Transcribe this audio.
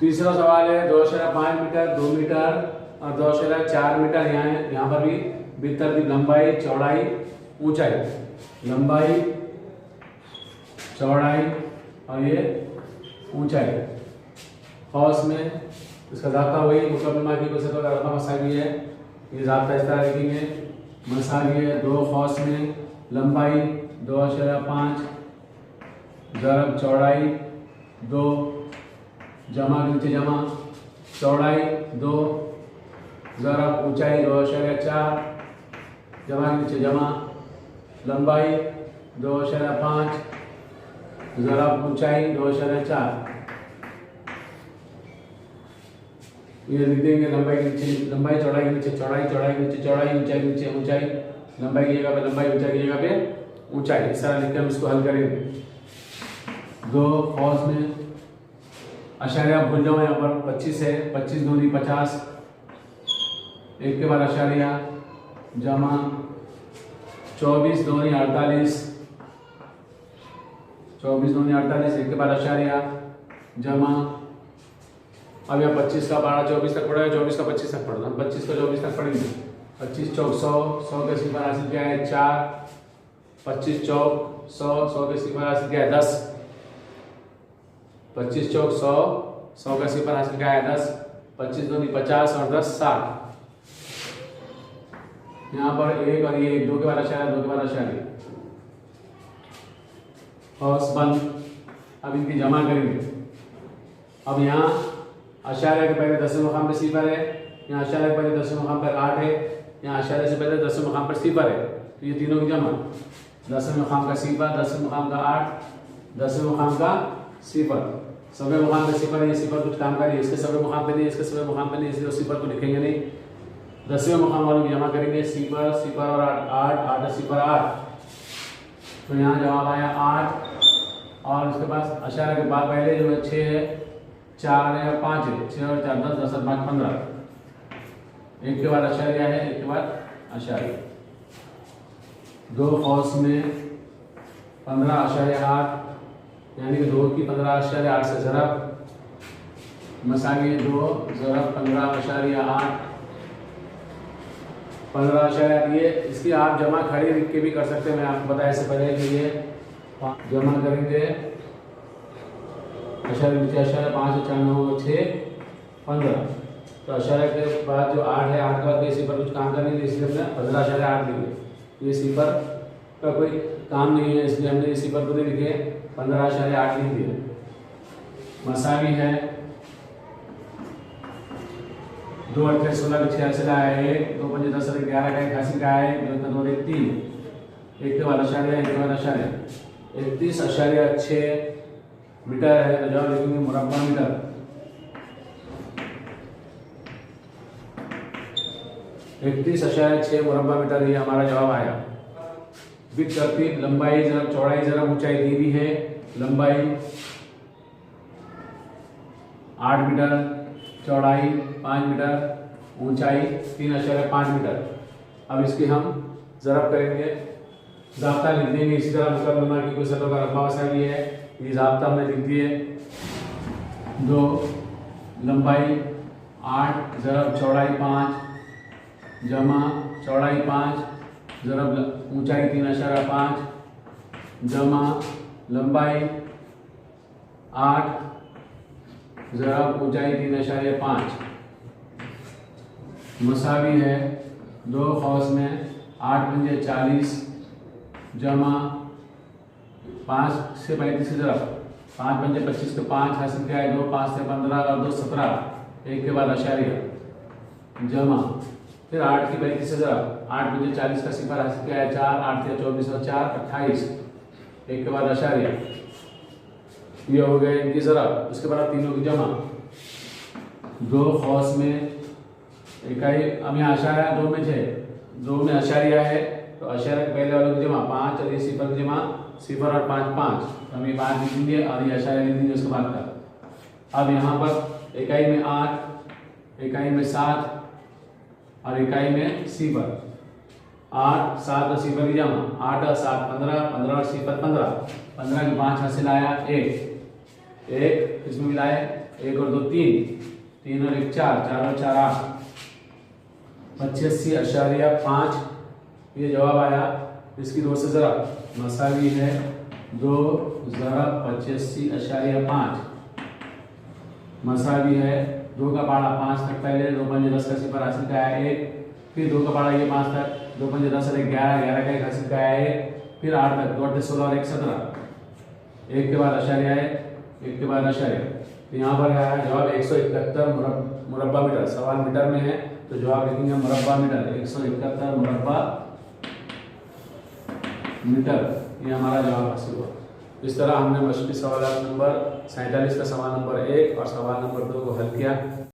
तीसरा सवाल है 2.5 मीटर, 2 मीटर और 2.4 मीटर। यहाँ पर भी बेतरतीब लंबाई, चौड़ाई, ऊंचाई, लंबाई, चौड़ाई और ये ऊंचाई। कौस में इसका ज़ाब्ता वही मुकम्मल की कोई सतह का रकम मसावी है। ये ज़ाब्ता इस तरह लिखेंगे, मसावी है 2 कौस में लंबाई 2.5 ज़रब चौड़ाई 2 जमा नीचे जमा चौड़ाई 2 ज़रब ऊंचाई 2.4 जमा नीचे जमा लंबाई 2.5 ज़रब ऊंचाई 2.4। ये लिख देंगे लंबाई के नीचे लंबाई, चौड़ाई के नीचे चौड़ाई, चौड़ाई के नीचे चौड़ाई, ऊंचाई के नीचे ऊंचाई, लंबाई की जगह पे लंबाई, ऊंचाई की जगह पे ऊंचाई। इस तरह लिख के हम इसको हल करेंगे। 2 कौस में अशारिया भूल जाओ, यहाँ पर 25 है, 25 दूनी 50, एक के बाद अशारिया जमा 24 दूनी 48, 24 दूनी 48, एक के बाद अशारिया जमा। अब यहाँ 25 का 12 24 तक पढ़ा है, 24 का 25 तक पढ़ना, 25 का 24 तक पढ़ेंगे। 25 चौक 100, 100 के सिफर हासिल क्या है 4, 25 चौक 100, 100 के सिफर हासिल क्या है 10, 25 चौक 100, 100 का सिफर हासिल क्या है 10, 25 दूनी 50 और 10 60। यहाँ पर एक और ये 2 के बाद अशारिया, 2 के बाद अशारिया, कौस बंद। अब इनकी जमा करेंगे। अब यहाँ अशारिया के पहले 10वें मुकाम पर सिफर है, यहाँ अशारिया के पहले 10वें मुकाम पर 8 है, यहाँ अशारिया से पहले 10वें मुकाम पर सिफर है, तो ये तीनों की जमा 10वें मुकाम का सिफर, 10वें मुकाम का 8, 10वें मुकाम का सिफर। सवें मुकाम पे सिफर है, ये सिफर कुछ काम करिए, इसके सवें मुकाम पे नहीं, इसके सवें मुकाम पे नहीं, इसलिए उस सिफर को लिखेंगे नहीं। 10वें मुकाम वालों की जमा करेंगे, सिफर सिफर और 8, 8 8 सिफर 8, तो यहाँ जवाब आया 8। और उसके पास अशारिया के बाद पहले जो है 6 है, 4 है और 5 है, 6 और 4 10, 10 और 5 15, एक के बाद अशारिया है, एक के बाद अशारिया। 2 कौस में 15.8 यानी कि 2 की 15.8 से ज़रब मसावी 2 ज़रब 15.8, 15.8। ये इसकी आप जमा खड़ी लिख के भी कर सकते हैं, मैं आपको बताया इससे पहले कि ये जमा करेंगे अशारिया नीचे अशारिया 5 4 9 6 15, तो अशारिया के बाद जो 8 है, 8 के बाद इसी पर कुछ काम करने के लिए इसलिए हमने 15.8 लिखे। ये सिफर का कोई काम नहीं है इसलिए हमने इसी पर पूरे लिखे 15.8 लिख दिए। मसावी है 2 8 16 86 का है, 2 5 10 11 का 88 का है, 2 2 3, एक के बाद अशारिया, एक के बाद अशारिया 31.6 मीटर है, तो जवाब लिखेंगे मुरब्बा मीटर। 31.6 मुरब्बा मीटर ये हमारा जवाब आया। बिट तरतीब लंबाई ज़रब चौड़ाई ज़रब ऊंचाई दी हुई है। लंबाई 8 मीटर, चौड़ाई 5 मीटर, ऊंचाई 3.5 मीटर। अब इसकी हम ज़रब करेंगे, ज़ाब्ता लिख देंगे इसी तरह मुकम्मल की कोई सतह का रकबा वसावी है, ये ज़ाब्ता हमने लिख दिए। 2 लंबाई 8 ज़रब चौड़ाई 5 जमा चौड़ाई 5 ज़रब ऊंचाई 3.5 जमा लंबाई 8 ज़रब ऊंचाई 3.5 मसावी है 2 कौस में 8 पंजे 40 जमा 5 से 35 की तरफ 5 पंजे 25 के 5 हासिल क्या है 2, 5 से 15 और 2 17, एक के बाद अशारिया जमा फिर 8 की 35 से तरफ 8 पंजे 40 का सिफर हासिल क्या है 4, 8 से 24 और 4 28, एक के बाद अशारिया। ये हो गए इनकी ज़रब। उसके बाद तीनों की जमा 2 कौस में इकाई। अब यहाँ अशारिया 2 में 6, 2 में अशारिया है तो अशारिया के पहले वालों की जमा 5 और ये सिफर की जमा सिफर और 5 5, तो हम ये 5 लिख देंगे और ये अशारिया लिख देंगे उसके बाद का। अब यहाँ पर इकाई में 8, इकाई में 7 और इकाई में सिफर 8 7 और सिफर की जमा 8 और 7 15, 15 और सिफर 15, 15 के 5 हासिल आया 1, इसमें मिलाए 1 और 2 3, 3 और 1 4, 4 और 4 8, 85.5 ये जवाब आया। इसकी 2 से जरा मसावी है 2 ज़रा 85.5 मसावी है 2 का पाड़ा 5 तक, पहले 2 पंजे 10 का सिफर हासिल का है 1, फिर 2 का पाड़ा ये 5 तक, 2 पंजे 10 और 11, 11 का 1 हासिल का है 1, फिर 8 तक, 2 8 16 और 1 17, 1 के बाद अशारिया है, 1 के बाद अशारिया। तो यहाँ पर आया जवाब 171 मुरब्बा मीटर। सवाल मीटर में है तो जवाब लिखेंगे मुरब्बा मीटर, 171 मुरब्बा मीटर। ये हमारा जवाब हासिल हुआ। इस तरह हमने मशक़ी सवाल नंबर 47 का सवाल नंबर 1 और सवाल नंबर 2 को हल किया।